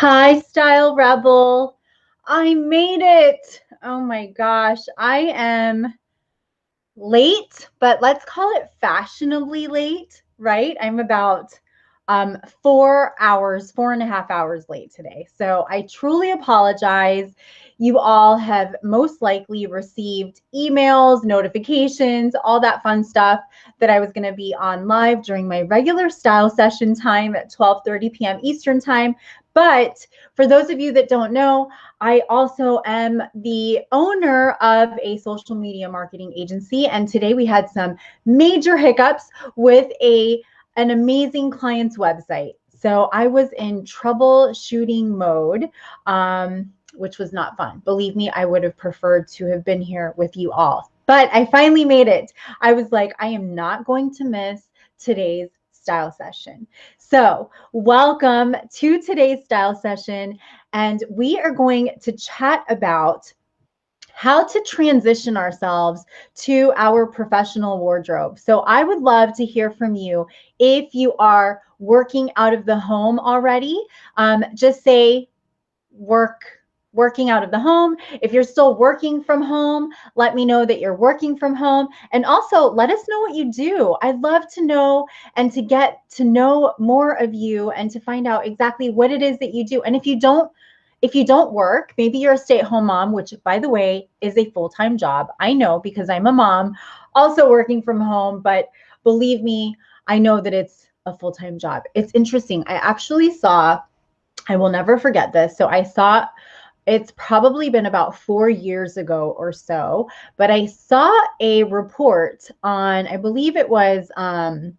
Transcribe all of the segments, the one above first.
Hi, Style Rebel. I made it. Oh my gosh. I am late, but let's call it fashionably late, right? I'm about 4 hours, 4.5 hours late today. So I truly apologize. You all have most likely received emails, notifications, all that fun stuff that I was going to be on live during my regular style session time at 12:30 p.m. Eastern time. But for those of you that don't know, I also am the owner of a social media marketing agency, and today we had some major hiccups with an amazing client's website. So I was in troubleshooting mode, which was not fun. Believe me, I would have preferred to have been here with you all, but I finally made it. I was like, I am not going to miss today's style session. So welcome to today's style session. And we are going to chat about how to transition ourselves to our professional wardrobe. So I would love to hear from you if you are working out of the home already. Just say working out of the home. If you're still working from home, let me know that you're working from home. And also let us know what you do. I'd love to know and to get to know more of you and to find out exactly what it is that you do. And if you don't work, maybe you're a stay-at-home mom, which by the way is a full-time job. I know because I'm a mom also working from home, but believe me, I know that it's a full-time job. It's interesting. I will never forget this. So I saw, it's probably been about 4 years ago or so, but I saw a report on, I believe it was, I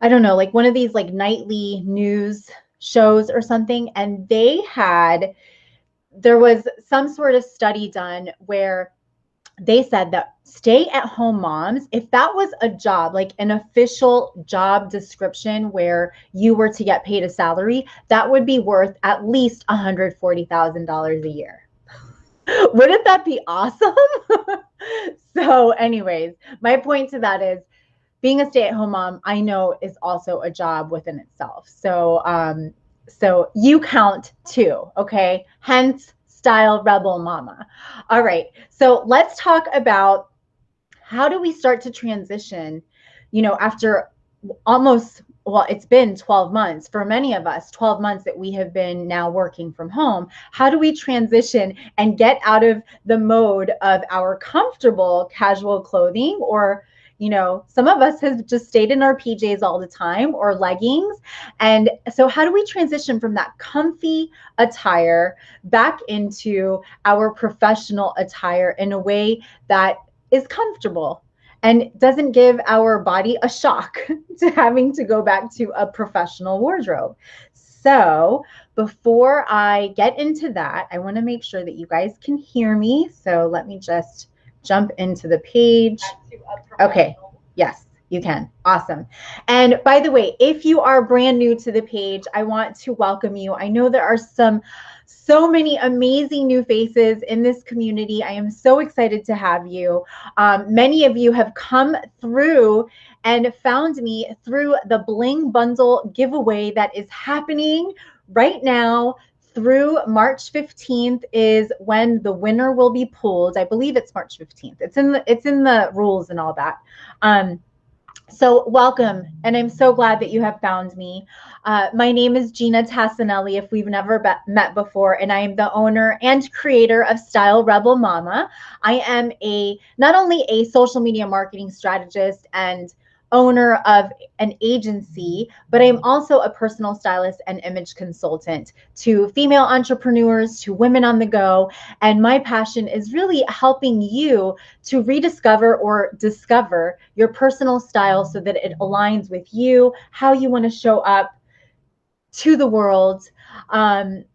don't know, like one of these like nightly news shows or something. And there was some sort of study done where they said that stay at home moms, if that was a job, like an official job description where you were to get paid a salary, that would be worth at least $140,000 a year. Wouldn't that be awesome? So, anyways, my point to that is being a stay-at-home mom, I know, is also a job within itself. So you count too, okay? Hence, Style Rebel Mama. All right, so let's talk about how do we start to transition, after almost, well, it's been 12 months for many of us, 12 months that we have been now working from home. How do we transition and get out of the mode of our comfortable casual clothing, or some of us have just stayed in our PJs all the time, or leggings. And so how do we transition from that comfy attire back into our professional attire in a way that is comfortable and doesn't give our body a shock to having to go back to a professional wardrobe? So before I get into that, I want to make sure that you guys can hear me. So let me just jump into the page. Okay. Yes, you can. Awesome. And by the way, if you are brand new to the page, I want to welcome you. I know there are so many amazing new faces in this community. I am so excited to have you. Many of you have come through and found me through the Bling Bundle giveaway that is happening right now. Through March 15th is when the winner will be pulled. I believe it's March 15th. It's in the rules and all that. So welcome, and I'm so glad that you have found me. My name is Ginna Tassinelli, if we've never met before, and I am the owner and creator of Style Rebel Mama. I am not only a social media marketing strategist and owner of an agency, but I'm also a personal stylist and image consultant to female entrepreneurs, to women on the go. And my passion is really helping you to rediscover or discover your personal style so that it aligns with you, how you want to show up to the world, and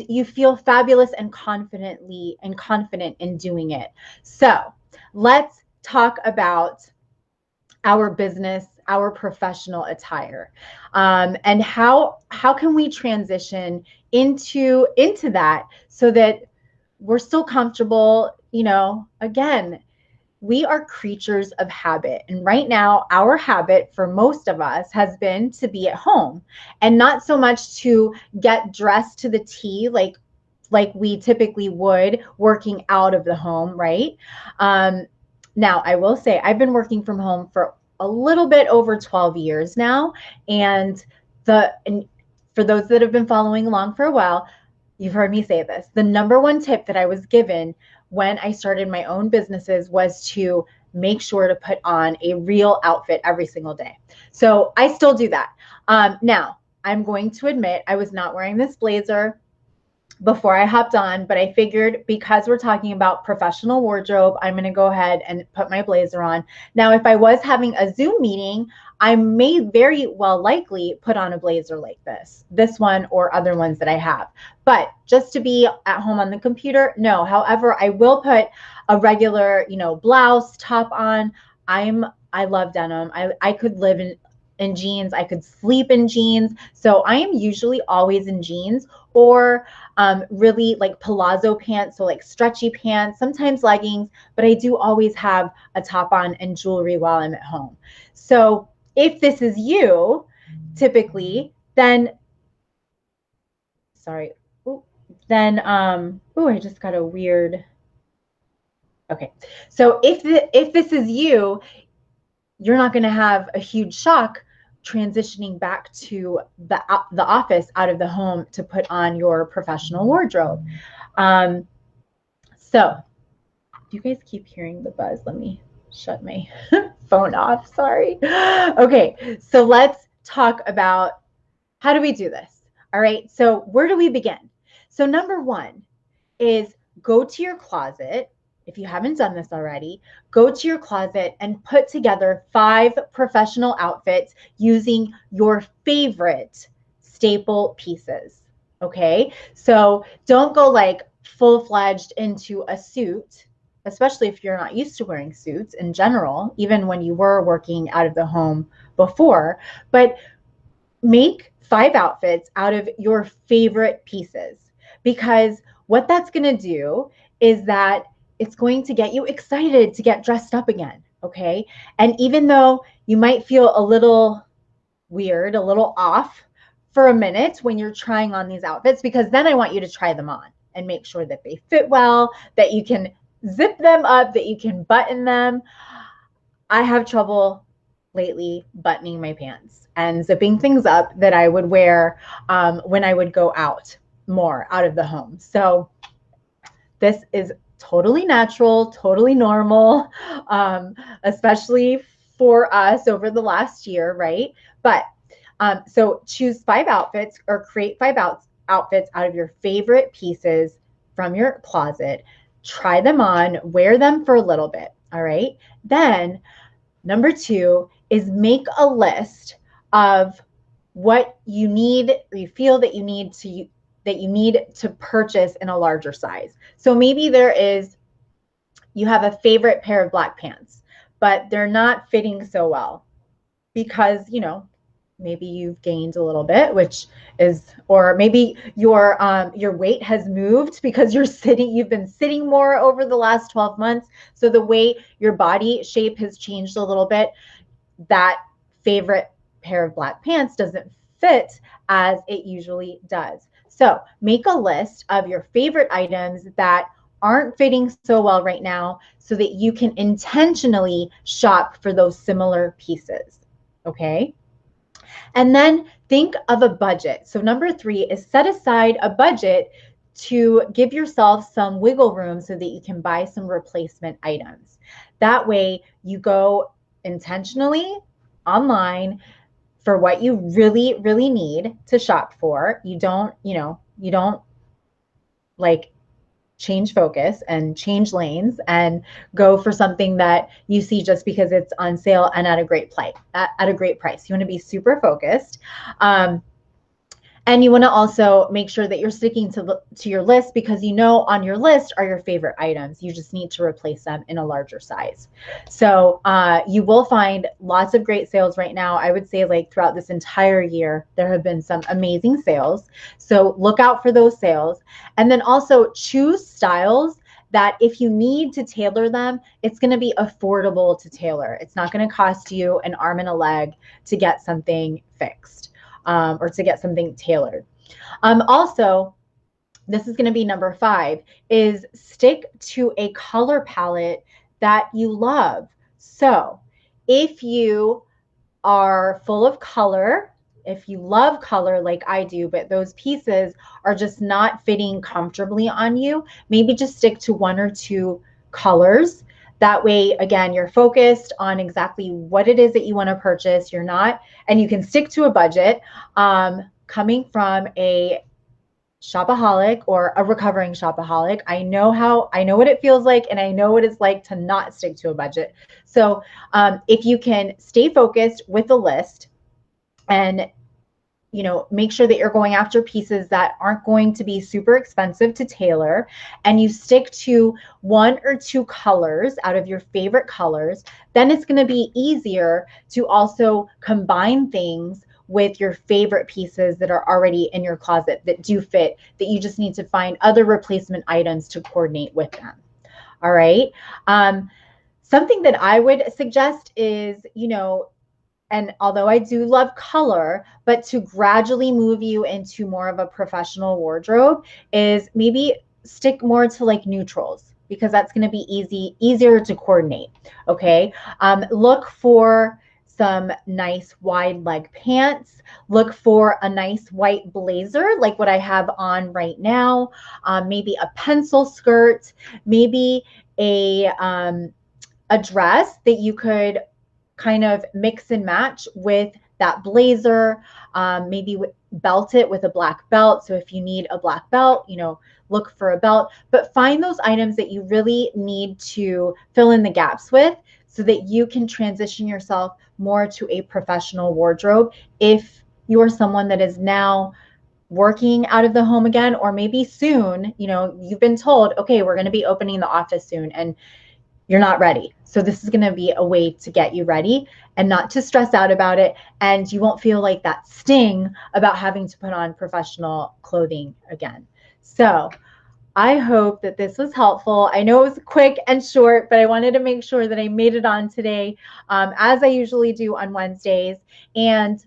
you feel fabulous and confident in doing it. So let's talk about our business, our professional attire, and how can we transition into that so that we're still comfortable. Again, we are creatures of habit. And right now, our habit for most of us has been to be at home and not so much to get dressed to the T like we typically would working out of the home, right? Now, I will say I've been working from home for a little bit over 12 years now. And for those that have been following along for a while, you've heard me say this. The number one tip that I was given when I started my own businesses was to make sure to put on a real outfit every single day. So I still do that. Now, I'm going to admit I was not wearing this blazer before I hopped on, but I figured because we're talking about professional wardrobe, I'm going to go ahead and put my blazer on. Now, if I was having a Zoom meeting, I may very well likely put on a blazer like this one or other ones that I have. But just to be at home on the computer, no. However, I will put a regular, blouse, top on. I love denim. I could live in jeans. I could sleep in jeans. So I am usually always in jeans or really like palazzo pants, so like stretchy pants, sometimes leggings, but I do always have a top on and jewelry while I'm at home. So if this is you, typically, then, sorry, I just got a weird, okay. So if this is you, you're not going to have a huge shock transitioning back to the office out of the home to put on your professional wardrobe. So do you guys keep hearing the buzz? Let me shut my phone off. Sorry. Okay. So let's talk about how do we do this? All right. So where do we begin? So number one is go to your closet. If you haven't done this already, go to your closet and put together 5 professional outfits using your favorite staple pieces. Okay. So don't go like full-fledged into a suit, especially if you're not used to wearing suits in general, even when you were working out of the home before, but make 5 outfits out of your favorite pieces, because what that's going to do is that it's going to get you excited to get dressed up again. Okay. And even though you might feel a little weird, a little off for a minute when you're trying on these outfits, because then I want you to try them on and make sure that they fit well, that you can zip them up, that you can button them. I have trouble lately buttoning my pants and zipping things up that I would wear when I would go out more out of the home. So this is totally natural, totally normal, especially for us over the last year, right? But so choose 5 outfits or create 5 outfits out of your favorite pieces from your closet. Try them on, wear them for a little bit, all right? Then number 2 is make a list of what you need or you feel that you need to purchase in a larger size. So maybe you have a favorite pair of black pants, but they're not fitting so well because, maybe you've gained a little bit, or maybe your weight has moved because you've been sitting more over the last 12 months. So the way your body shape has changed a little bit, that favorite pair of black pants doesn't fit as it usually does. So make a list of your favorite items that aren't fitting so well right now so that you can intentionally shop for those similar pieces. Okay. And then think of a budget. So number 3 is set aside a budget to give yourself some wiggle room so that you can buy some replacement items. That way you go intentionally online for what you really, really need to shop for. You don't like change focus and change lanes and go for something that you see just because it's on sale and at a great price. You want to be super focused. And you want to also make sure that you're sticking to your list, because on your list are your favorite items. You just need to replace them in a larger size. So you will find lots of great sales right now. I would say like throughout this entire year, there have been some amazing sales. So look out for those sales. And then also choose styles that if you need to tailor them, it's going to be affordable to tailor. It's not going to cost you an arm and a leg to get something fixed or to get something tailored. Also, this is going to be number 5, is stick to a color palette that you love. So if you are full of color, if you love color like I do, but those pieces are just not fitting comfortably on you, maybe just stick to 1 or 2 colors. That way, again, you're focused on exactly what it is that you want to purchase. You're not, and you can stick to a budget. Coming from a shopaholic or a recovering shopaholic, I know what it feels like, and I know what it's like to not stick to a budget. So if you can stay focused with the list and make sure that you're going after pieces that aren't going to be super expensive to tailor, and you stick to 1 or 2 colors out of your favorite colors, then it's going to be easier to also combine things with your favorite pieces that are already in your closet that do fit, that you just need to find other replacement items to coordinate with them. All right. Something that I would suggest is, and although I do love color, but to gradually move you into more of a professional wardrobe is maybe stick more to like neutrals, because that's going to be easier to coordinate. Okay. Look for some nice wide leg pants. Look for a nice white blazer like what I have on right now. Maybe a pencil skirt, maybe a dress that you could kind of mix and match with that blazer. Maybe belt it with a black belt. So if you need a black belt, look for a belt, but find those items that you really need to fill in the gaps with, so that you can transition yourself more to a professional wardrobe if you are someone that is now working out of the home again, or maybe soon, you've been told, okay, we're going to be opening the office soon, and you're not ready. So this is going to be a way to get you ready and not to stress out about it. And you won't feel like that sting about having to put on professional clothing again. So I hope that this was helpful. I know it was quick and short, but I wanted to make sure that I made it on today, as I usually do on Wednesdays. And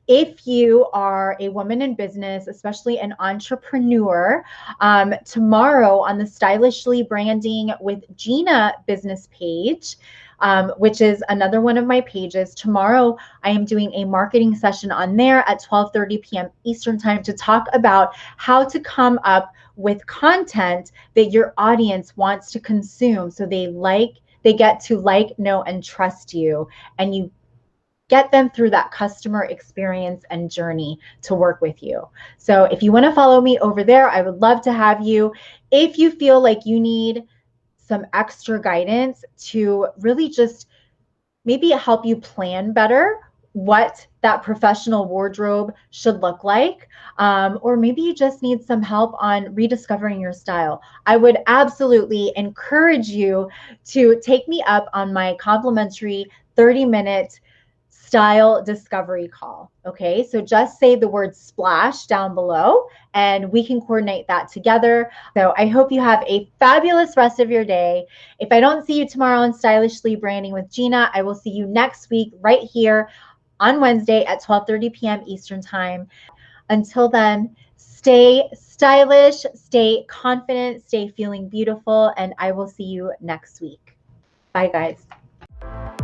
if you are a woman in business, especially an entrepreneur, tomorrow on the Stylishly Branding with Ginna business page, which is another one of my pages, tomorrow I am doing a marketing session on there at 12:30 p.m. Eastern time to talk about how to come up with content that your audience wants to consume, so they get to like, know, and trust you, and you get them through that customer experience and journey to work with you. So if you want to follow me over there, I would love to have you. If you feel like you need some extra guidance to really just maybe help you plan better what that professional wardrobe should look like, or maybe you just need some help on rediscovering your style, I would absolutely encourage you to take me up on my complimentary 30-minute style discovery call. Okay, so just say the word splash down below and we can coordinate that together. So I hope you have a fabulous rest of your day. If I don't see you tomorrow on Stylishly Branding with Ginna, I will see you next week right here on Wednesday at 12:30 p.m. Eastern time. Until then, stay stylish, stay confident, stay feeling beautiful, and I will see you next week. Bye, guys.